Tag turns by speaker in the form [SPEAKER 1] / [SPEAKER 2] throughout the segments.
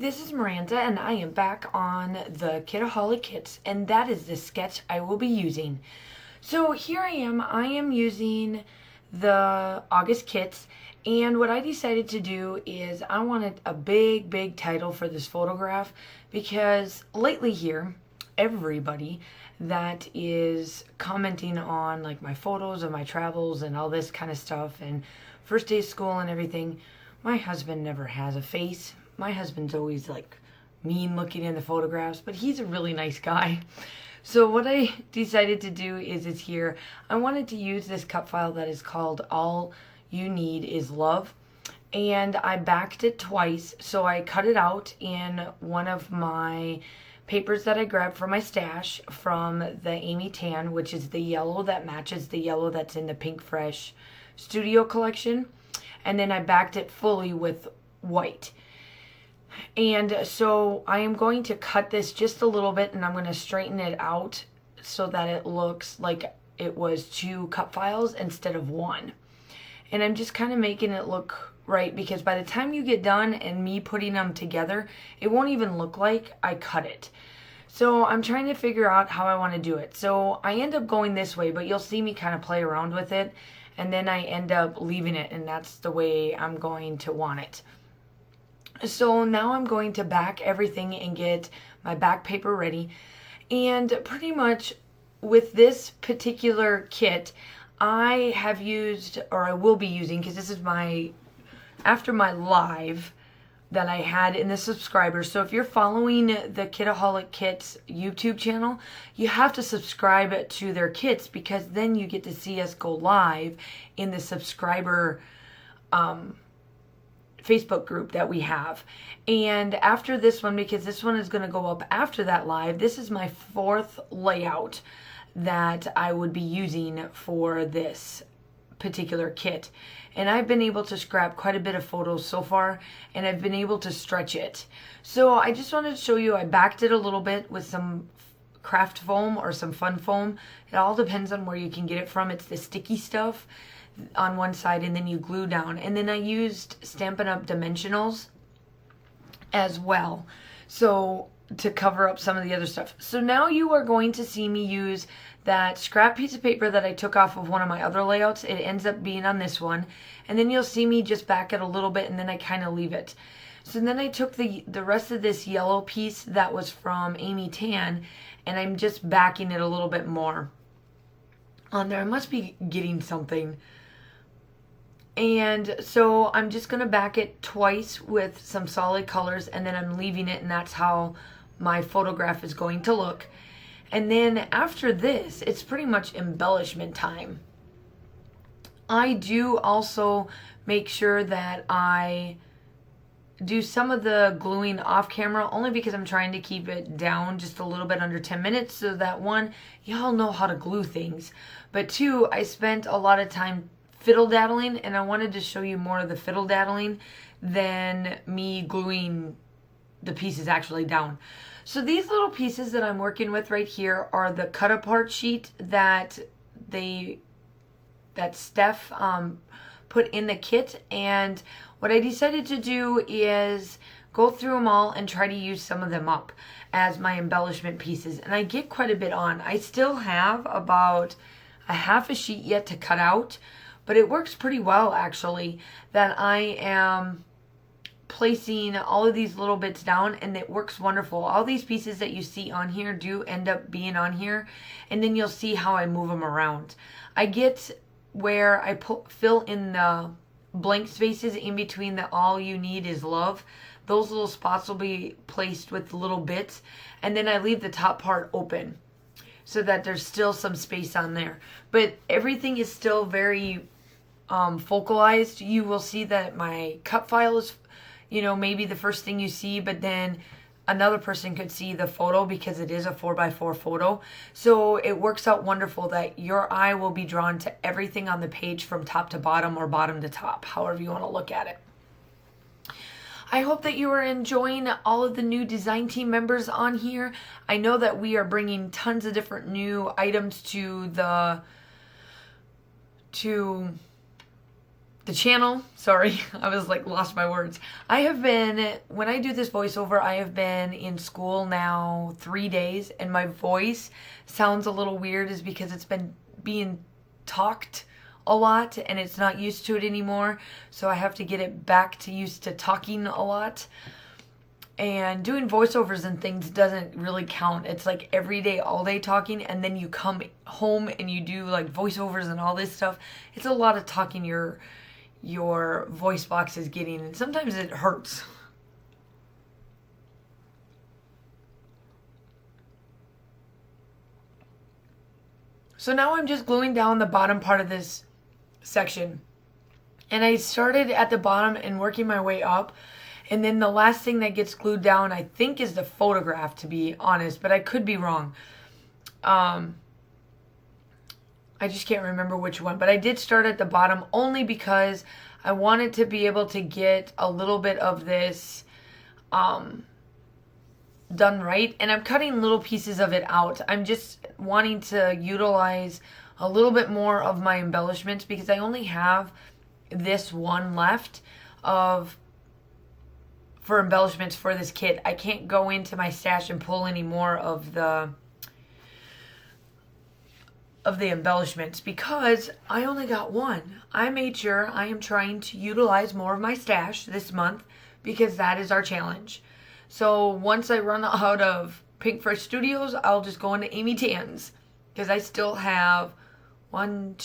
[SPEAKER 1] this is Miranda, and I am back on the Kitaholic Kits, and that is the sketch I will be using. So here I am using the August kits, and what I decided to do is I wanted a big title for this photograph, because lately here, everybody that is commenting on like my photos of my travels and all this kind of stuff and first day of school and everything, my husband never has a face. My husband's always like mean looking in the photographs, but he's a really nice guy. So what I decided to do is here, I wanted to use this cut file that is called All You Need Is Love. And I backed it twice, so I cut it out in one of my papers that I grabbed from my stash from the Amy Tan, which is the yellow that matches the yellow that's in the Pink Fresh Studio collection. And then I backed it fully with white. And so I am going to cut this just a little bit, and I'm going to straighten it out so that it looks like it was two cut files instead of one. And I'm just kind of making it look right, because by the time you get done and me putting them together, it won't even look like I cut it. So I'm trying to figure out how I want to do it. So I end up going this way, but you'll see me kind of play around with it, and then I end up leaving it, and that's the way I'm going to want it. So now I'm going to back everything and get my back paper ready. And pretty much with this particular kit, I have used, or I will be using, because this is after my live that I had in the subscribers. So if you're following the Kitaholic Kits YouTube channel, you have to subscribe to their kits, because then you get to see us go live in the subscriber Facebook group that we have. And after this one, because this one is going to go up after that live, this is my fourth layout that I would be using for this particular kit. And I've been able to scrap quite a bit of photos so far, and I've been able to stretch it. So I just wanted to show you, I backed it a little bit with some craft foam or some fun foam. It all depends on where you can get it from. It's the sticky stuff on one side, and then you glue down. And then I used Stampin' Up! Dimensionals as well, so to cover up some of the other stuff. So now you are going to see me use that scrap piece of paper that I took off of one of my other layouts. It ends up being on this one, and then you'll see me just back it a little bit, and then I kind of leave it. So then I took the rest of this yellow piece that was from Amy Tan, and I'm just backing it a little bit more on there. I must be getting something. And so I'm just going to back it twice with some solid colors, and then I'm leaving it, and that's how my photograph is going to look. And then after this, it's pretty much embellishment time. I do also make sure that I do some of the gluing off camera, only because I'm trying to keep it down just a little bit under 10 minutes, so that one, y'all know how to glue things, but two, I spent a lot of time fiddle daddling, and I wanted to show you more of the fiddle daddling than me gluing the pieces actually down. So these little pieces that I'm working with right here are the cut apart sheet that Steph put in the kit. And what I decided to do is go through them all and try to use some of them up as my embellishment pieces. And I get quite a bit on. I still have about a half a sheet yet to cut out, but it works pretty well actually, that I am placing all of these little bits down, and it works wonderful. All these pieces that you see on here do end up being on here, and then you'll see how I move them around. I get where I fill in the blank spaces in between the All You Need Is Love. Those little spots will be placed with little bits, and then I leave the top part open so that there's still some space on there. But everything is still very focalized. You will see that my cut file is, maybe the first thing you see, but then another person could see the photo because it is a 4x4 photo. So it works out wonderful that your eye will be drawn to everything on the page from top to bottom, or bottom to top, however you want to look at it. I hope that you are enjoying all of the new design team members on here. I know that we are bringing tons of different new items to the channel, sorry, I was like lost my words. I have been, when I do this voiceover, I have been in school now 3 days, and my voice sounds a little weird is because it's been being talked a lot and it's not used to it anymore. So I have to get it back to used to talking a lot. And doing voiceovers and things doesn't really count. It's like every day, all day talking, and then you come home and you do like voiceovers and all this stuff. It's a lot of talking your voice box is getting, and sometimes it hurts. So now I'm just gluing down the bottom part of this section. And I started at the bottom and working my way up. And then the last thing that gets glued down, I think, is the photograph, to be honest, but I could be wrong. I just can't remember which one, but I did start at the bottom only because I wanted to be able to get a little bit of this done right. And I'm cutting little pieces of it out. I'm just wanting to utilize a little bit more of my embellishments because I only have this one left for embellishments for this kit. I can't go into my stash and pull any more of the embellishments because I only got one. I made sure I am trying to utilize more of my stash this month because that is our challenge. So once I run out of Pink Fresh Studios, I'll just go into Amy Tan's because I still have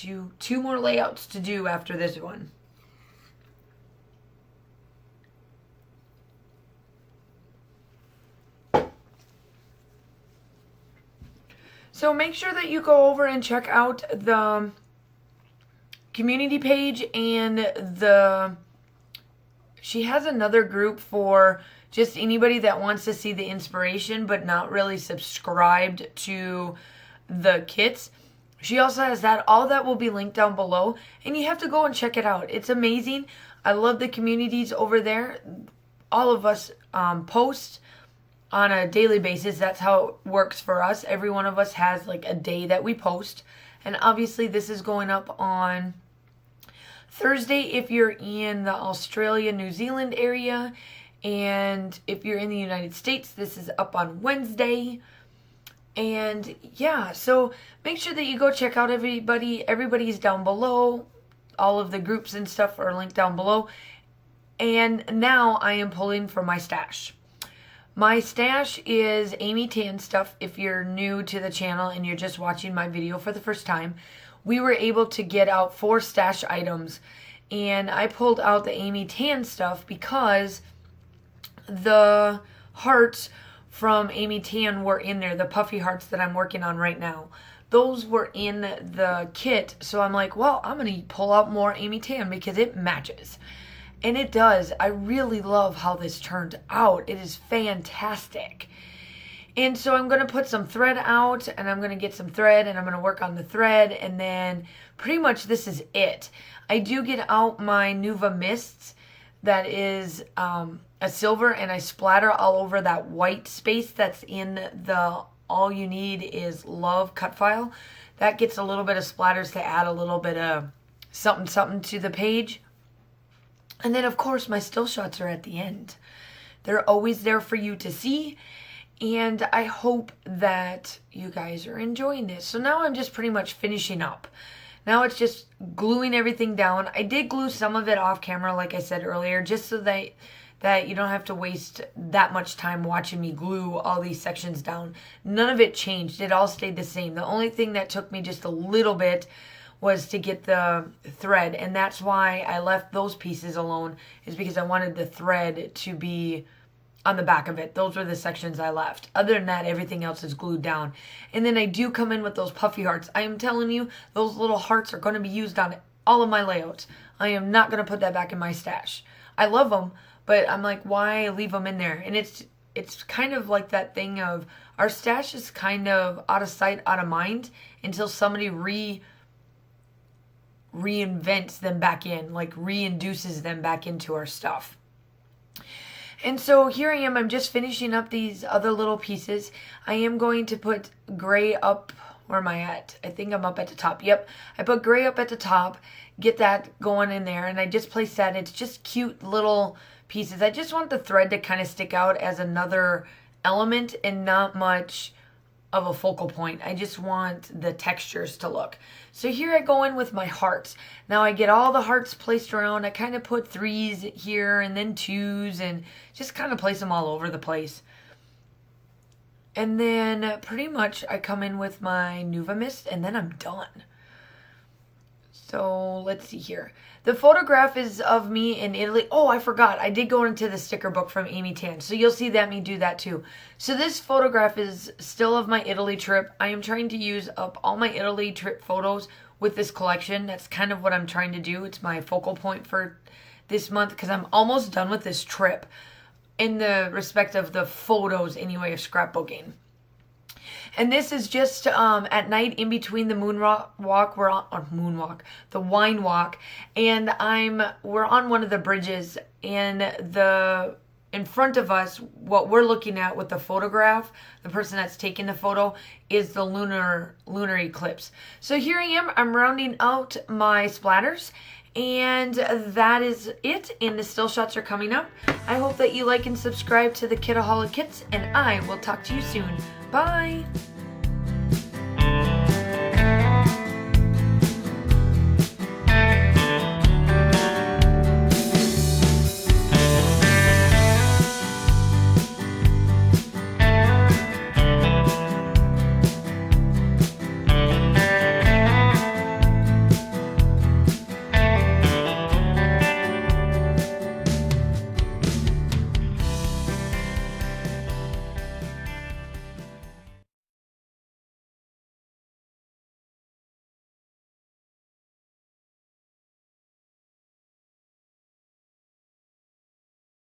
[SPEAKER 1] two more layouts to do after this one. So make sure that you go over and check out the community page, and she has another group for just anybody that wants to see the inspiration but not really subscribed to the kits. She also has that. All that will be linked down below, and you have to go and check it out. It's amazing. I love the communities over there. All of us post on a daily basis. That's how it works for us. Every one of us has like a day that we post. And obviously this is going up on Thursday if you're in the Australia, New Zealand area. And if you're in the United States, this is up on Wednesday. And yeah, so make sure that you go check out everybody. Everybody's down below. All of the groups and stuff are linked down below. And now I am pulling from my stash. My stash is Amy Tan stuff. If you're new to the channel and you're just watching my video for the first time, we were able to get out 4 stash items. And I pulled out the Amy Tan stuff because the hearts from Amy Tan were in there. The puffy hearts that I'm working on right now. Those were in the kit. So I'm like, well, I'm going to pull out more Amy Tan because it matches. And it does. I really love how this turned out. It is fantastic. And so I'm going to put some thread out, and I'm going to get some thread, and I'm going to work on the thread, and then pretty much this is it. I do get out my Nuva Mists that is a silver, and I splatter all over that white space that's in the All You Need Is Love cut file. That gets a little bit of splatters to add a little bit of something to the page. And then, of course, my still shots are at the end. They're always there for you to see. And I hope that you guys are enjoying this. So now I'm just pretty much finishing up. Now it's just gluing everything down. I did glue some of it off camera, like I said earlier, just so that you don't have to waste that much time watching me glue all these sections down. None of it changed. It all stayed the same. The only thing that took me just a little bit was to get the thread, and that's why I left those pieces alone, is because I wanted the thread to be on the back of it. Those were the sections I left. Other than that, everything else is glued down. And then I do come in with those puffy hearts. I am telling you, those little hearts are going to be used on all of my layouts. I am not going to put that back in my stash. I love them, but I'm like, why leave them in there? And it's kind of like that thing of our stash is kind of out of sight, out of mind until somebody reinvents them back in, like reinduces them back into our stuff. And so here I am, I'm just finishing up these other little pieces. I am going to put gray up, where am I at? I think I'm up at the top. Yep, I put gray up at the top, get that going in there, and I just placed that. It's just cute little pieces. I just want the thread to kind of stick out as another element and not much of a focal point. I just want the textures to look. So here I go in with my hearts. Now I get all the hearts placed around. I kind of put 3s here and then 2s and just kind of place them all over the place. And then pretty much I come in with my Nuva Mist and then I'm done. So let's see here. The photograph is of me in Italy. Oh, I forgot. I did go into the sticker book from Amy Tan. So you'll see that me do that too. So this photograph is still of my Italy trip. I am trying to use up all my Italy trip photos with this collection. That's kind of what I'm trying to do. It's my focal point for this month because I'm almost done with this trip in the respect of the photos anyway of scrapbooking. And this is just at night in between the moonwalk. We're on the wine walk, and we're on one of the bridges, and in front of us, what we're looking at with the photograph, the person that's taking the photo, is the lunar eclipse. So here I am. I'm rounding out my splatters. And that is it, and the still shots are coming up. I hope that you like and subscribe to the Kitaholic Kits, and I will talk to you soon. Bye!